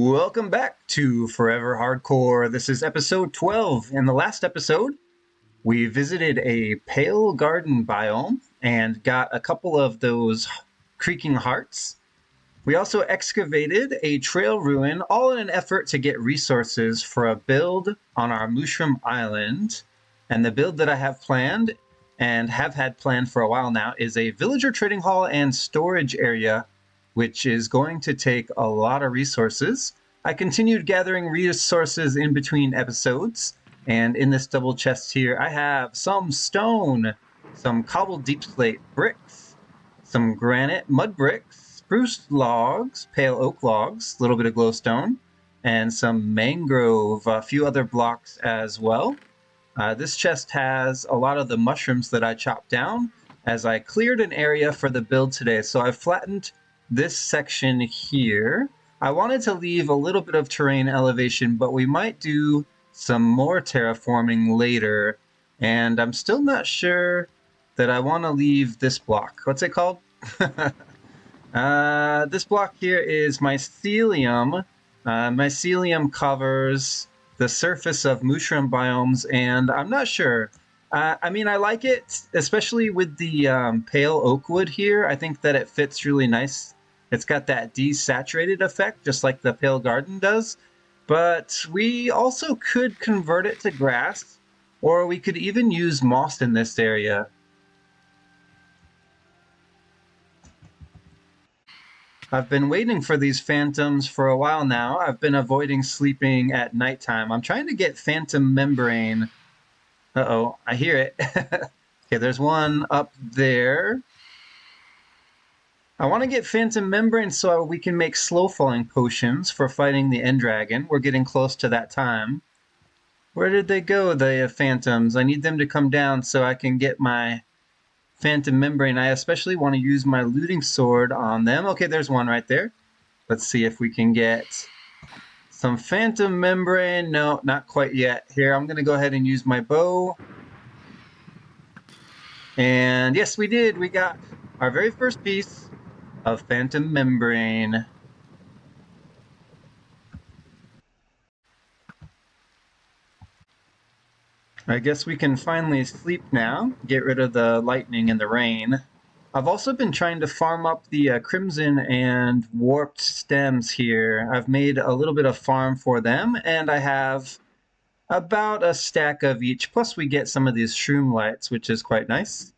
Welcome back to Forever Hardcore. This is episode 12. In the last episode, we visited a pale garden biome and got a couple of those creaking hearts. We also excavated a trail ruin, all in an effort to get resources for a build on our Mooshroom Island. And the build that I have planned and have had planned for a while now is a villager trading hall and storage area, which is going to take a lot of resources. I continued gathering resources in between episodes, and in this double chest here, I have some stone, some cobbled deep slate bricks, some granite mud bricks, spruce logs, pale oak logs, a little bit of glowstone, and some mangrove, a few other blocks as well. This chest has a lot of the mushrooms that I chopped down as I cleared an area for the build today. So I've flattened this section here. I wanted to leave a little bit of terrain elevation, but we might do some more terraforming later. And I'm still not sure that I want to leave this block. What's it called? This block here is mycelium. Mycelium covers the surface of mooshroom biomes, and I'm not sure. I mean, I like it, especially with the pale oak wood here. I think that it fits really nice. It's got that desaturated effect, just like the pale garden does. But we also could convert it to grass, or we could even use moss in this area. I've been waiting for these phantoms for a while now. I've been avoiding sleeping at nighttime. I'm trying to get phantom membrane. Uh-oh, I hear it. Okay, there's one up there. I want to get phantom membrane so we can make slow-falling potions for fighting the end dragon. We're getting close to that time. Where did they go, the phantoms? I need them to come down so I can get my phantom membrane. I especially want to use my looting sword on them. Okay, there's one right there. Let's see if we can get some phantom membrane. No, not quite yet. Here, I'm going to go ahead and use my bow. And yes, we did. We got our very first piece of phantom membrane. I guess we can finally sleep now, get rid of the lightning and the rain. I've also been trying to farm up the crimson and warped stems here. I've made a little bit of farm for them, and I have about a stack of each, plus we get some of these shroom lights, which is quite nice.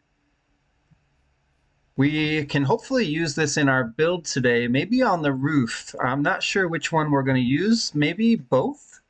We can hopefully use this in our build today, maybe on the roof. I'm not sure which one we're going to use, maybe both?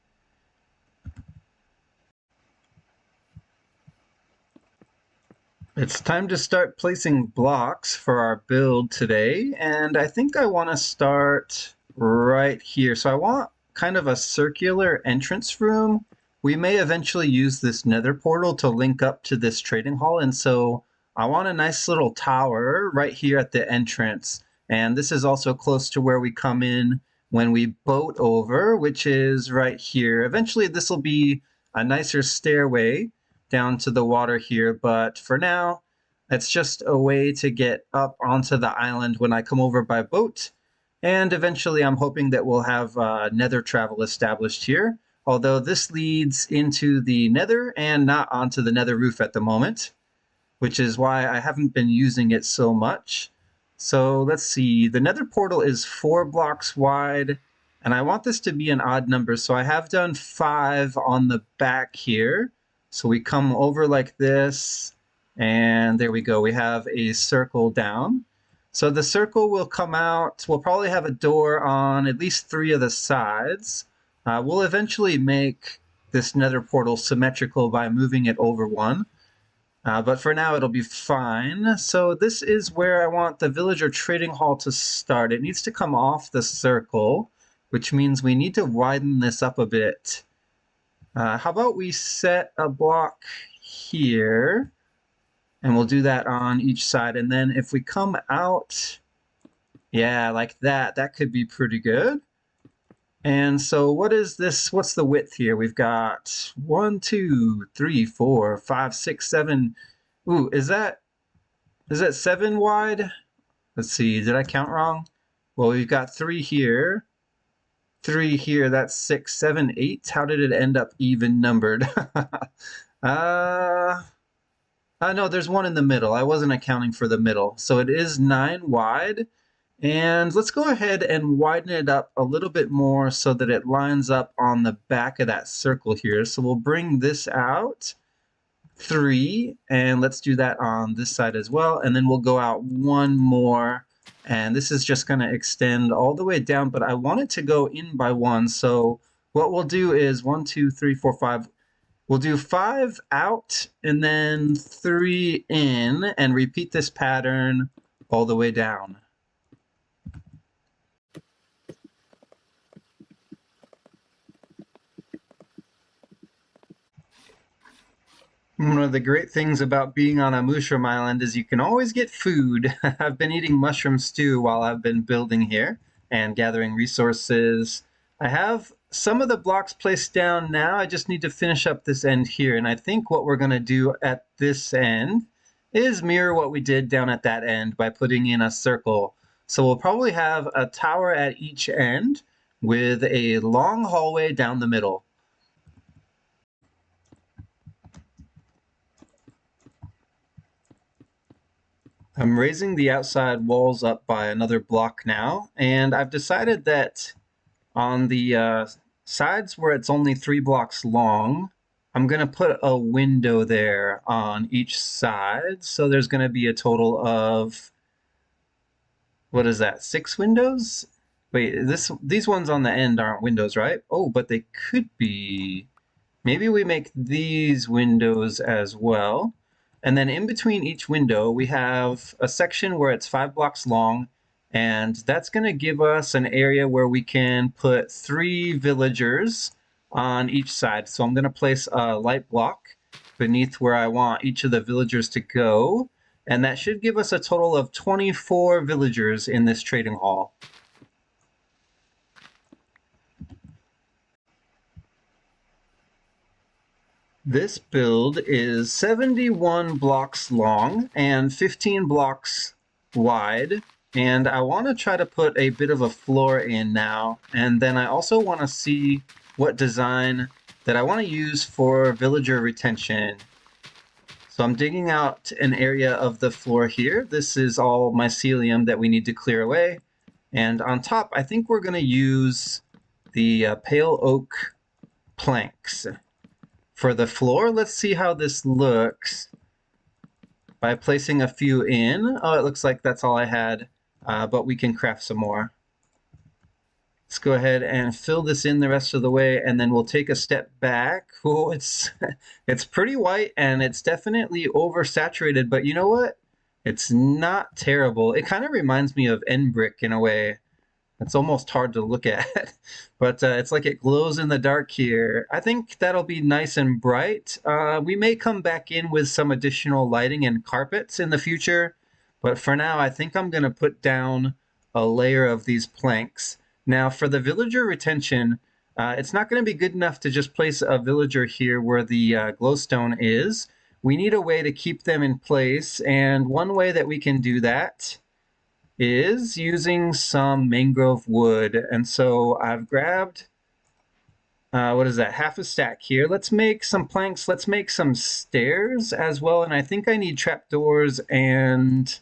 It's time to start placing blocks for our build today, and I think I want to start right here. So I want kind of a circular entrance room. We may eventually use this nether portal to link up to this trading hall, and so I want a nice little tower right here at the entrance. And this is also close to where we come in when we boat over, which is right here. Eventually this will be a nicer stairway down to the water here, but for now, it's just a way to get up onto the island when I come over by boat. And eventually I'm hoping that we'll have nether travel established here, although this leads into the nether and not onto the nether roof at the moment, which is why I haven't been using it so much. So let's see, the nether portal is 4 blocks wide, and I want this to be an odd number, so I have done 5 on the back here. So we come over like this, and there we go, we have a circle down. So the circle will come out, we'll probably have a door on at least 3 of the sides. We'll eventually make this nether portal symmetrical by moving it over 1. But for now, it'll be fine. So this is where I want the villager trading hall to start. It needs to come off the circle, which means we need to widen this up a bit. How about we set a block here, and we'll do that on each side. And then if we come out, yeah, like that, that could be pretty good. And so what is this? What's the width here? We've got 1, 2, 3, 4, 5, 6, 7. Ooh, is that 7 wide? Let's see, did I count wrong? Well, we've got 3 here. 3 here. That's 6, 7, 8. How did it end up even numbered? uh, no, there's one in the middle. I wasn't accounting for the middle. So it is 9 wide. And let's go ahead and widen it up a little bit more so that it lines up on the back of that circle here. So we'll bring this out 3, and let's do that on this side as well. And then we'll go out one more, and this is just going to extend all the way down, but I want it to go in by 1. So what we'll do is 1, 2, 3, 4, 5. We'll do 5 out and then 3 in, and repeat this pattern all the way down. One of the great things about being on a mushroom island is you can always get food. I've been eating mushroom stew while I've been building here and gathering resources. I have some of the blocks placed down now. I just need to finish up this end here. And I think what we're going to do at this end is mirror what we did down at that end by putting in a circle. So we'll probably have a tower at each end with a long hallway down the middle. I'm raising the outside walls up by another block now, and I've decided that on the sides where it's only 3 blocks long, I'm going to put a window there on each side. So there's going to be a total of, what is that, 6 windows? Wait, these ones on the end aren't windows, right? Oh, but they could be. Maybe we make these windows as well. And then in between each window, we have a section where it's 5 blocks long, and that's going to give us an area where we can put 3 villagers on each side. So I'm going to place a light block beneath where I want each of the villagers to go, and that should give us a total of 24 villagers in this trading hall. This build is 71 blocks long and 15 blocks wide, and I want to try to put a bit of a floor in now, and then I also want to see what design that I want to use for villager retention. So I'm digging out an area of the floor here. This is all mycelium that we need to clear away, and on top I think we're going to use the pale oak planks. For the floor, let's see how this looks by placing a few in. Oh, it looks like that's all I had, but we can craft some more. Let's go ahead and fill this in the rest of the way, and then we'll take a step back. Oh, it's pretty white, and it's definitely oversaturated, but you know what? It's not terrible. It kind of reminds me of End Brick in a way. It's almost hard to look at, but it's like it glows in the dark here. I think that'll be nice and bright. We may come back in with some additional lighting and carpets in the future, but for now I think I'm going to put down a layer of these planks. Now for the villager retention, it's not going to be good enough to just place a villager here where the glowstone is. We need a way to keep them in place, and one way that we can do that is using some mangrove wood. And so I've grabbed, what is that, half a stack here. Let's make some planks. Let's make some stairs as well. And I think I need trapdoors, and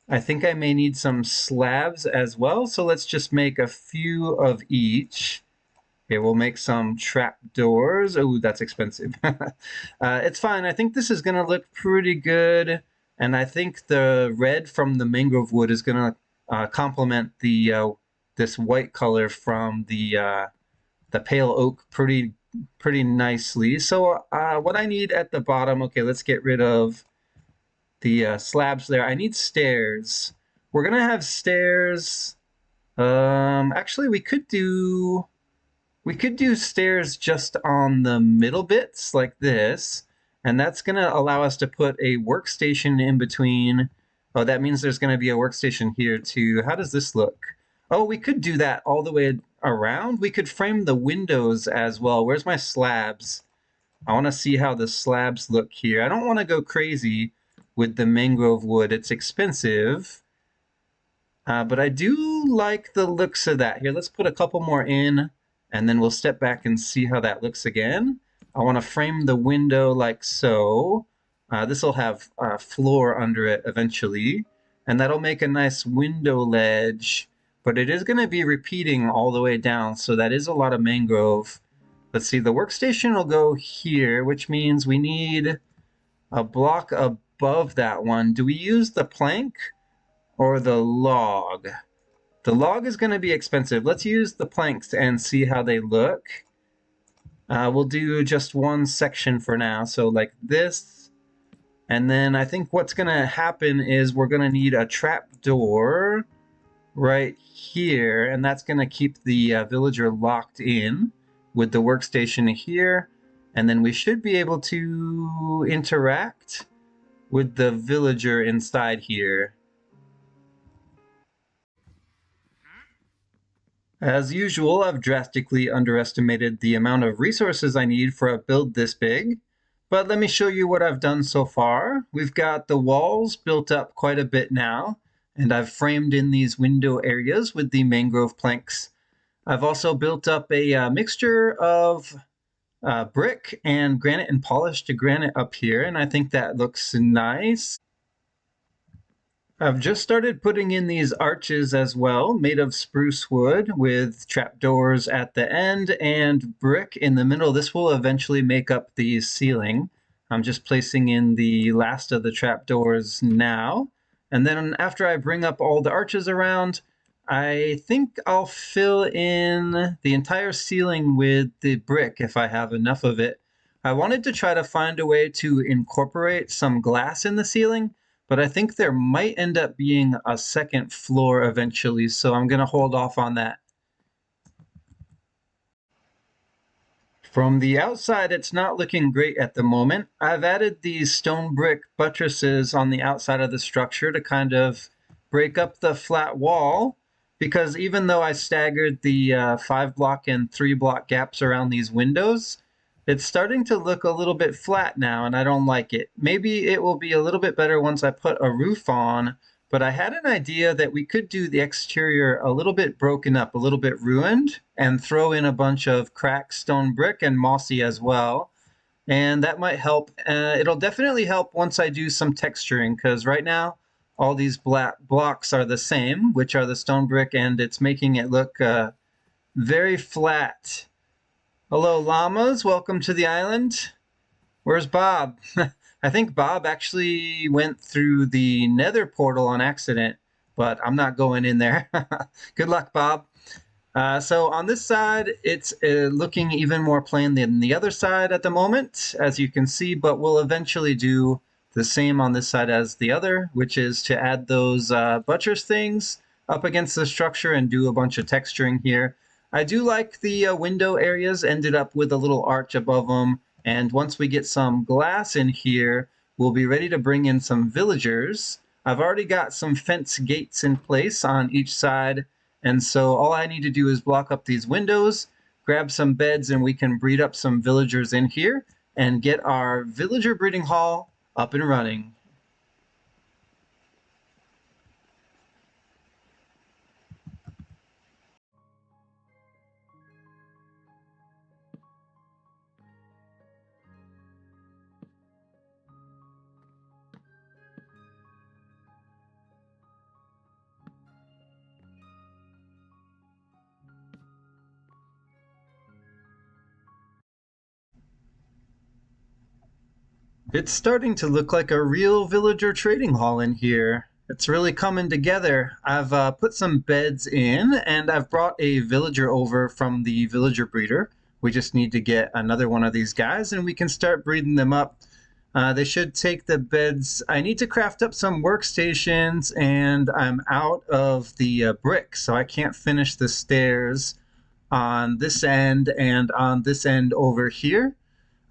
I think I may need some slabs as well. So let's just make a few of each. Okay, we'll make some trapdoors. Oh, that's expensive. It's fine. I think this is going to look pretty good. And I think the red from the mangrove wood is going to complement the this white color from the pale oak pretty nicely. So what I need at the bottom, okay, let's get rid of the slabs there. I need stairs. We're going to have stairs. Actually, we could do stairs just on the middle bits like this. And that's going to allow us to put a workstation in between. Oh, that means there's going to be a workstation here too. How does this look? Oh, we could do that all the way around. We could frame the windows as well. Where's my slabs? I want to see how the slabs look here. I don't want to go crazy with the mangrove wood. It's expensive. But I do like the looks of that. Here, let's put a couple more in, and then we'll step back and see how that looks again. I want to frame the window like so. This will have a floor under it eventually, and that'll make a nice window ledge, but it is going to be repeating all the way down, so that is a lot of mangrove. Let's see, the workstation will go here, which means we need a block above that one. Do we use the plank or the log? The log is going to be expensive. Let's use the planks and see how they look. We'll do just one section for now, so like this. And then I think what's going to happen is we're going to need a trap door right here, and that's going to keep the villager locked in with the workstation here. And then we should be able to interact with the villager inside here. As usual, I've drastically underestimated the amount of resources I need for a build this big, but let me show you what I've done so far. We've got the walls built up quite a bit now, and I've framed in these window areas with the mangrove planks. I've also built up a mixture of brick and granite and polished granite up here, and I think that looks nice. I've just started putting in these arches as well, made of spruce wood with trapdoors at the end and brick in the middle. This will eventually make up the ceiling. I'm just placing in the last of the trapdoors now. And then after I bring up all the arches around, I think I'll fill in the entire ceiling with the brick if I have enough of it. I wanted to try to find a way to incorporate some glass in the ceiling, but I think there might end up being a second floor eventually, so I'm going to hold off on that. From the outside, it's not looking great at the moment. I've added these stone brick buttresses on the outside of the structure to kind of break up the flat wall, because even though I staggered the 5-block and 3-block gaps around these windows, it's starting to look a little bit flat now, and I don't like it. Maybe it will be a little bit better once I put a roof on, but I had an idea that we could do the exterior a little bit broken up, a little bit ruined, and throw in a bunch of cracked stone brick and mossy as well. And that might help. It'll definitely help once I do some texturing, because right now all these black blocks are the same, which are the stone brick, and it's making it look very flat. Hello, llamas. Welcome to the island. Where's Bob? I think Bob actually went through the nether portal on accident, but I'm not going in there. Good luck, Bob. So on this side, it's looking even more plain than the other side at the moment, as you can see, but we'll eventually do the same on this side as the other, which is to add those buttress things up against the structure and do a bunch of texturing here. I do like the window areas ended up with a little arch above them, and once we get some glass in here, we'll be ready to bring in some villagers. I've already got some fence gates in place on each side, and so all I need to do is block up these windows, grab some beds, and we can breed up some villagers in here and get our villager breeding hall up and running. It's starting to look like a real villager trading hall in here. It's really coming together. I've put some beds in, and I've brought a villager over from the villager breeder. We just need to get another one of these guys, and we can start breeding them up. They should take the beds. I need to craft up some workstations, and I'm out of the brick, so I can't finish the stairs on this end and on this end over here.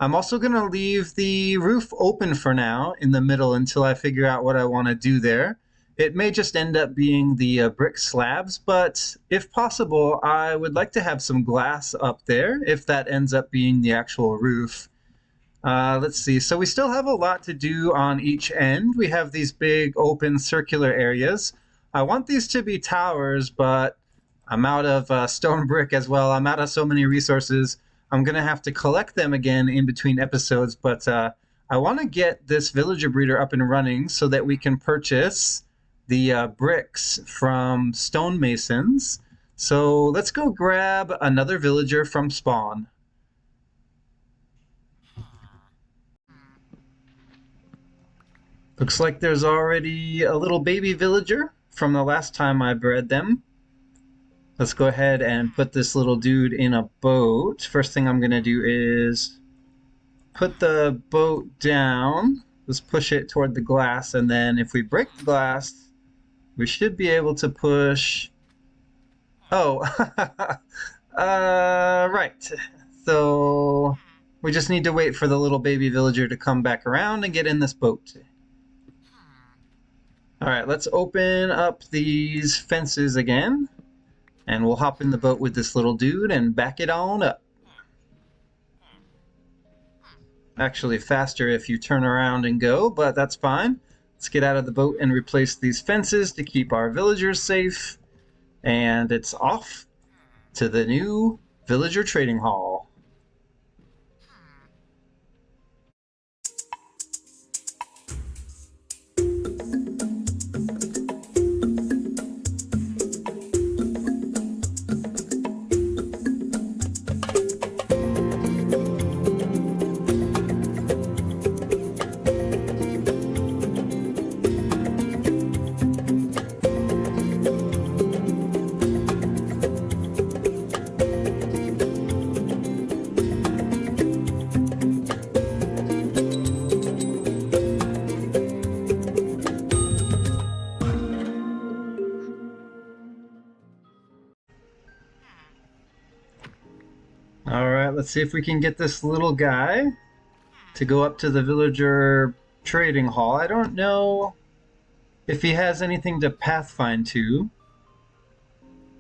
I'm also going to leave the roof open for now in the middle until I figure out what I want to do there. It may just end up being the brick slabs, but if possible, I would like to have some glass up there if that ends up being the actual roof. Let's see. So we still have a lot to do on each end. We have these big open circular areas. I want these to be towers, but I'm out of stone brick as well. I'm out of so many resources. I'm going to have to collect them again in between episodes, but I want to get this villager breeder up and running so that we can purchase the bricks from stonemasons. So let's go grab another villager from spawn. Looks like there's already a little baby villager from the last time I bred them. Let's go ahead and put this little dude in a boat. First thing I'm going to do is put the boat down. Let's push it toward the glass, and then if we break the glass, we should be able to push... Oh, right. So we just need to wait for the little baby villager to come back around and get in this boat. All right, let's open up these fences again, and we'll hop in the boat with this little dude and back it on up. Actually faster if you turn around and go, but that's fine. Let's get out of the boat and replace these fences to keep our villagers safe. And it's off to the new villager trading hall. Alright, let's see if we can get this little guy to go up to the villager trading hall. I don't know if he has anything to pathfind to.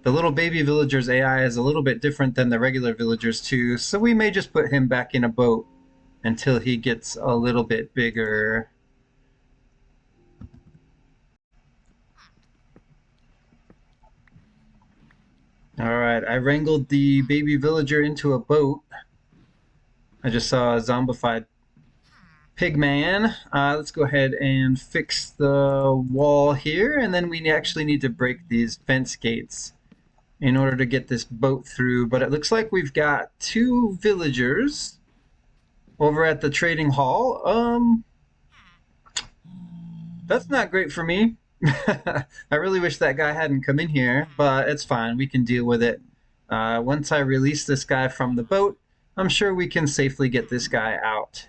The little baby villager's AI is a little bit different than the regular villagers too, so we may just put him back in a boat until he gets a little bit bigger. Alright, I wrangled the baby villager into a boat. I just saw a zombified pigman. Let's go ahead and fix the wall here, and then we actually need to break these fence gates in order to get this boat through. But it looks like we've got 2 villagers over at the trading hall. That's not great for me. I really wish that guy hadn't come in here, but it's fine. We can deal with it. Once I release this guy from the boat, I'm sure we can safely get this guy out.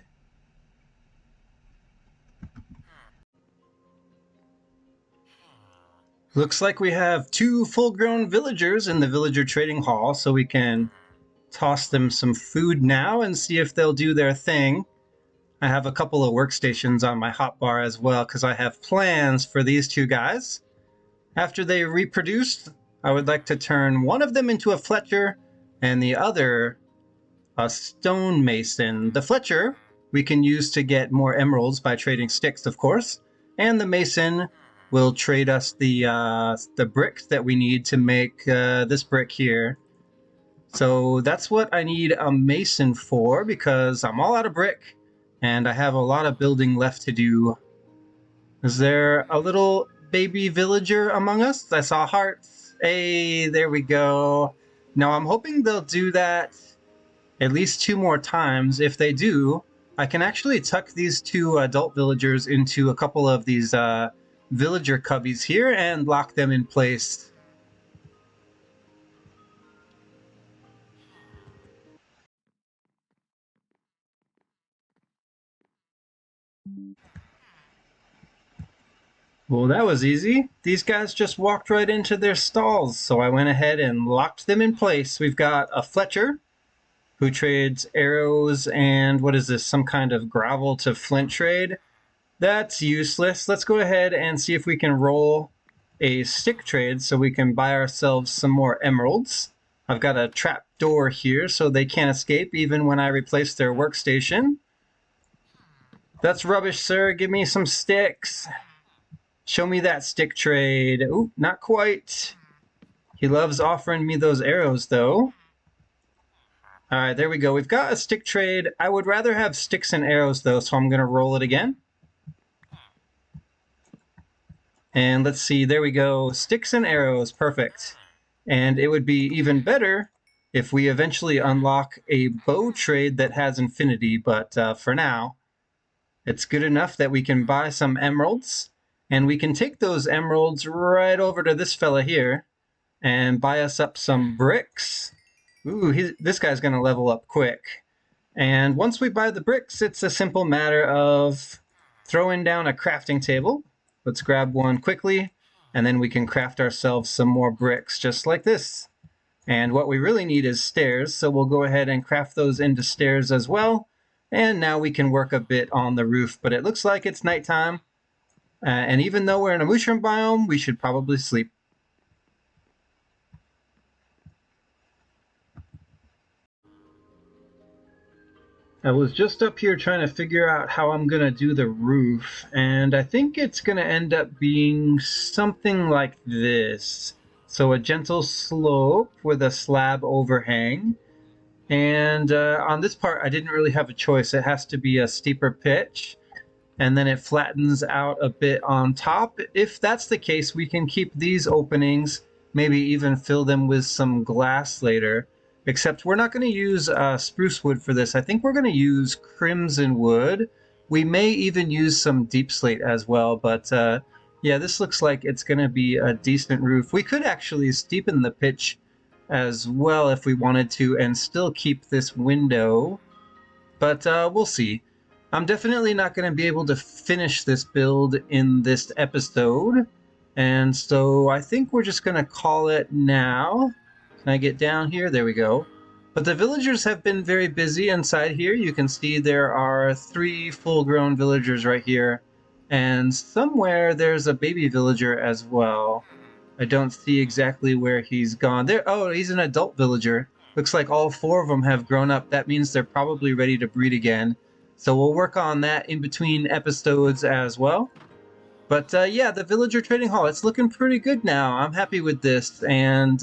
Looks like we have 2 full-grown villagers in the villager trading hall, so we can toss them some food now and see if they'll do their thing. I have a couple of workstations on my hotbar as well, because I have plans for these 2 guys. After they reproduce, I would like to turn one of them into a Fletcher and the other a stonemason. The Fletcher we can use to get more emeralds by trading sticks, of course, and the mason will trade us the bricks that we need to make this brick here. So that's what I need a mason for, because I'm all out of brick and I have a lot of building left to do. Is there a little baby villager among us? I saw hearts. Hey, there we go. Now I'm hoping they'll do that at least 2 more times. If they do, I can actually tuck these 2 adult villagers into a couple of these villager cubbies here and lock them in place. Well, that was easy. These guys just walked right into their stalls, so I went ahead and locked them in place. We've got a Fletcher who trades arrows and what is this, some kind of gravel to flint trade. That's useless. Let's go ahead and see if we can roll a stick trade so we can buy ourselves some more emeralds. I've got a trap door here so they can't escape even when I replace their workstation. That's rubbish, sir. Give me some sticks. Show me that stick trade. Ooh, not quite. He loves offering me those arrows, though. All right, there we go. We've got a stick trade. I would rather have sticks and arrows, though, so I'm going to roll it again. And let's see, there we go. Sticks and arrows, perfect. And it would be even better if we eventually unlock a bow trade that has infinity, but for now, it's good enough that we can buy some emeralds, and we can take those emeralds right over to this fella here and buy us up some bricks. Ooh, this guy's going to level up quick. And once we buy the bricks, it's a simple matter of throwing down a crafting table. Let's grab one quickly, and then we can craft ourselves some more bricks just like this. And what we really need is stairs, so we'll go ahead and craft those into stairs as well. And now we can work a bit on the roof, but it looks like it's nighttime. And even though we're in a mooshroom biome, we should probably sleep. I was just up here trying to figure out how I'm going to do the roof, and I think it's going to end up being something like this. So a gentle slope with a slab overhang. And on this part, I didn't really have a choice. It has to be a steeper pitch, and then it flattens out a bit on top. If that's the case, we can keep these openings, maybe even fill them with some glass later. Except we're not going to use spruce wood for this. I think we're going to use crimson wood. We may even use some deep slate as well, but yeah, this looks like it's going to be a decent roof. We could actually steepen the pitch as well if we wanted to and still keep this window, but we'll see. I'm definitely not going to be able to finish this build in this episode, and so I think we're just going to call it now. Can I get down here? There we go. But the villagers have been very busy inside here. You can see there are 3 full-grown villagers right here, and somewhere there's a baby villager as well. I don't see exactly where he's gone. There. Oh, he's an adult villager. Looks like all 4 of them have grown up. That means they're probably ready to breed again. So we'll work on that in between episodes as well. But yeah, the villager trading hall, it's looking pretty good now. I'm happy with this, and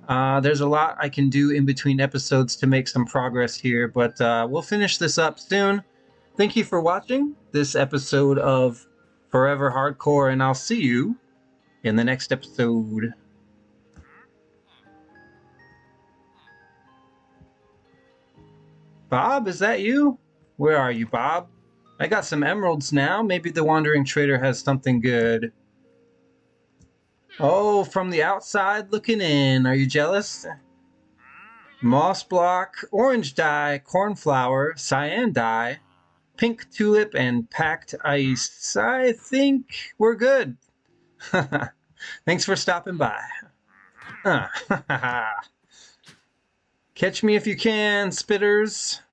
there's a lot I can do in between episodes to make some progress here, but we'll finish this up soon. Thank you for watching this episode of Forever Hardcore, and I'll see you in the next episode. Bob, is that you? Where are you, Bob? I got some emeralds now. Maybe the wandering trader has something good. Oh, from the outside looking in. Are you jealous? Moss block, orange dye, cornflower, cyan dye, pink tulip, and packed ice. I think we're good. Thanks for stopping by. Catch me if you can, spitters.